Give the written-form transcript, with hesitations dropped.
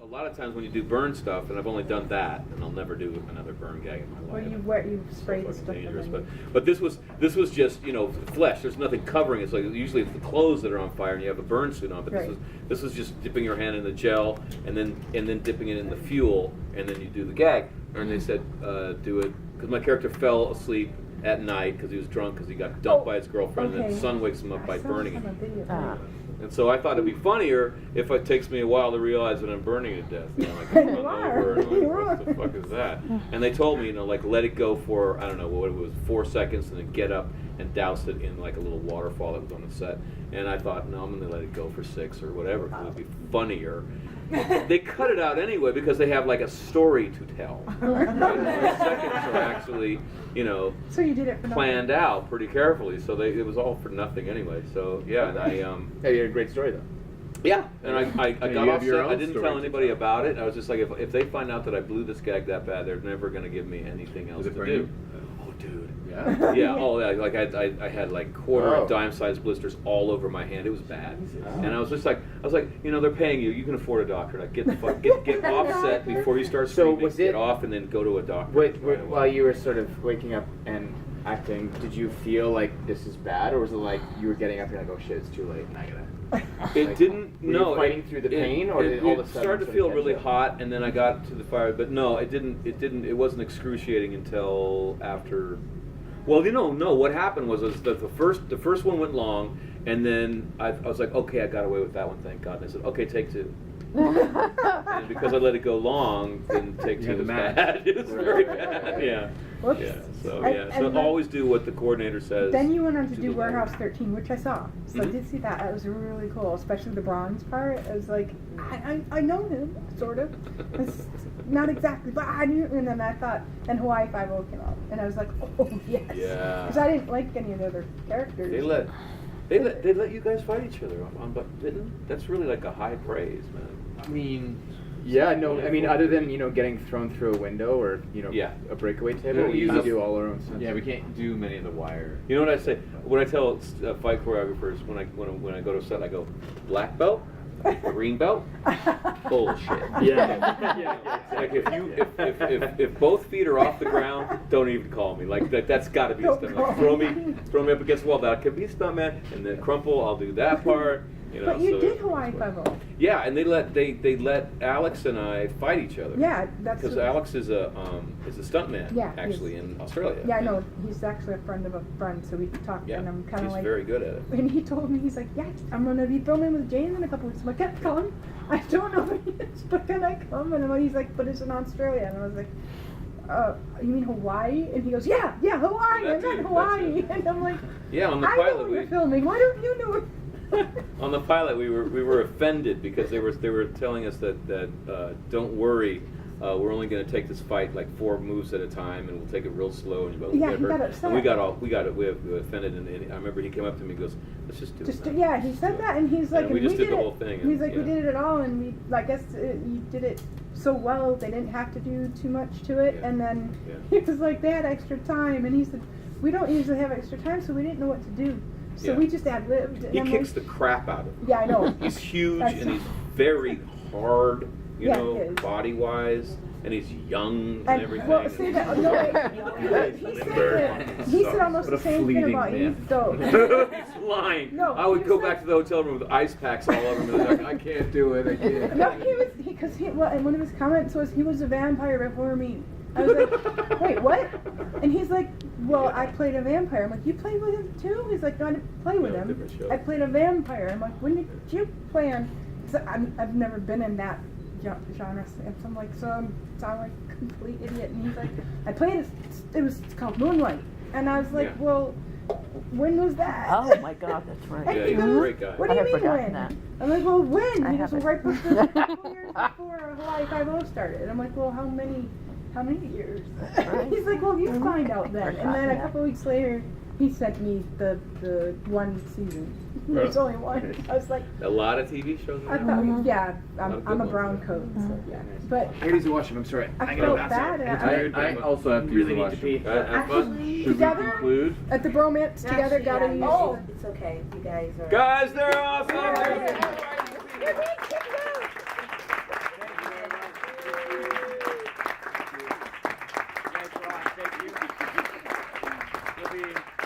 a lot of times when you do burn stuff, and I've only done that, and I'll never do another burn gag in my life. Well, you spray the So stuff. dangerous, and then but this was just flesh. There's nothing covering it. It's like usually it's the clothes that are on fire, and you have a burn suit on. But Right. this was just dipping your hand in the gel, and then dipping it in the fuel, and then you do the gag. And they said do it because my character fell asleep at night because he was drunk because he got dumped by his girlfriend, and then the sun wakes him up by burning him. And so I thought it'd be funnier if it takes me a while to realize that I'm burning to death. You know, like, I'm over, and what the fuck is that? And they told me, like, let it go for, I don't know, what it was, 4 seconds, and then get up and douse it in, like, a little waterfall that was on the set. And I thought, no, I'm going to let it go for 6 or whatever, because it'd be funnier. They cut it out anyway because they have, like, a story to tell. Right? The seconds are actually, so you did it for planned out pretty carefully. So it was all for nothing anyway. So, yeah, and Hey, you had a great story, though. Yeah, and I got you off have your set. I own didn't story tell to anybody tell. about it. I was just like, if they find out that I blew this gag that bad, they're never going to give me anything else Was it to brand do. new? Oh, dude. Yeah? Yeah, like I had like quarter Oh. and dime-sized blisters all over my hand. It was bad, and I was like, they're paying you. You can afford a doctor. Like, get offset before you start So screaming. was Get it- off and then go to a doctor. While you were sort of waking up and acting, did you feel like this is bad, or was it like you were getting up and you're like, oh shit, it's too late, and I gotta... It didn't. Were No, you fighting through the pain, or did it all of a sudden started to sort of feel catch really up? hot, and then I got to the fire. But no, it didn't. It wasn't excruciating until after. Well, no. What happened was that the first one went long, and then I was like, okay, I got away with that one, thank God. And I said, okay, take 2. And because I let it go long, then take 2 was bad. It was very bad. Yeah. Whoops. Yeah. So And So then- always do what the coordinator says. Then you went on to to do the Warehouse letter. 13, which I saw. So I Mhm. did see that. It was really cool, especially the bronze part. It was like, I know him, sort of. It's not exactly, but I knew. And then I thought, and Hawaii Five-0 came out. And I was like, oh, yes. Yeah. Because I didn't like any of the other characters. They let you guys fight each other on Bitten. That's really like a high praise, man. I mean, yeah, no, I mean, other than, getting thrown through a window or, Yeah. a breakaway table, Yeah, we usually do all our own stunts. Yeah, we can't do many of the wire. You know what I say when I tell fight choreographers when I go to set, I go black belt, green belt, bullshit. Yeah. Like if both feet are off the ground, don't even call me. Like that's got to be a Don't stunt. call Like, throw me up against the wall. That could be a stuntman, and then crumple. I'll do that part. But you so did it's Hawaii fun. 5-0. Yeah, and they let Alex and I fight each other. Yeah, that's because what- Alex is a stuntman. Yeah, he actually is. in Australia. Yeah, I know. He's actually a friend of a friend, so we talked, Yeah, and I'm kind of he's like. very good at it. And he told me, he's like, yeah, I'm going to be filming with James in a couple weeks. I'm like, yeah, come. I don't know where he is, but can I come? And he's like, but it's in Australia. And I was like, you mean Hawaii? And he goes, yeah, Hawaii. That's I meant it, Hawaii. that's it. And I'm like, Yeah, on the I know pilot what you're filming. Why don't you know it? on the pilot we were offended because they were telling us that don't worry, we're only going to take this fight like 4 moves at a time, and we'll take it real slow, and you won't Yeah, get he hurt. got upset. And we offended, and I remember he came up to me and goes, let's just do it. now. Yeah, he said that, and he's like, And we just did the did whole it. thing, He's and, like, we yeah. did it all, and I guess you did it so well, they didn't have to do too much to it, Yeah. and then Yeah. he was like, they had extra time, and he said, we don't usually have extra time, so we didn't know what to do, so Yeah. we just ad-libbed. And He I'm kicks like, the crap out of him. Yeah, I know. He's huge That's- and he's very hard, Yeah, he is. body-wise, and he's young and everything. Well, say that, no, wait, he said almost What the a same thing fleeting about you, man. though. He's lying. No, I would he go said- back to the hotel room with ice packs all over me. Like, I can't do it. I can't. No, and one of his comments was he was a vampire before me. I was like, wait, what? And he's like, well, I played a vampire. I'm like, you played with him too? He's like, no, I didn't play with No, him. different show. I played a vampire. I'm like, when did you play on? Cause I've never been in that genre. So I'm like, so I'm sound like a complete idiot. And he's like, I played it was called Moonlight. And I was like, Yeah. well, when was that? Oh my God, that's And right. Yeah, he he's a goes, great guy. what do I you had mean forgotten when? that. I'm like, well, when? I He goes, well, haven't. right before, a couple years before Hawaii Five-0 started. I'm like, well, how many years? Right. He's like, well, you find out then. And then Forgotten a that. couple weeks later, he sent me the one season. There's only one. I was like, A lot of TV shows. I now. thought, yeah, lot of I'm good a brown ones, coat, so yeah. But I gotta watch him, I'm sorry. I gotta felt bounce bad. out. And I also have to really use the need to pee. Have fun. actually, Should we together conclude? at the bromance together, Actually, gotta yeah. use. Oh, it's okay. You guys are. Guys, they're awesome. Yeah. Thank you. Thank you. We'll be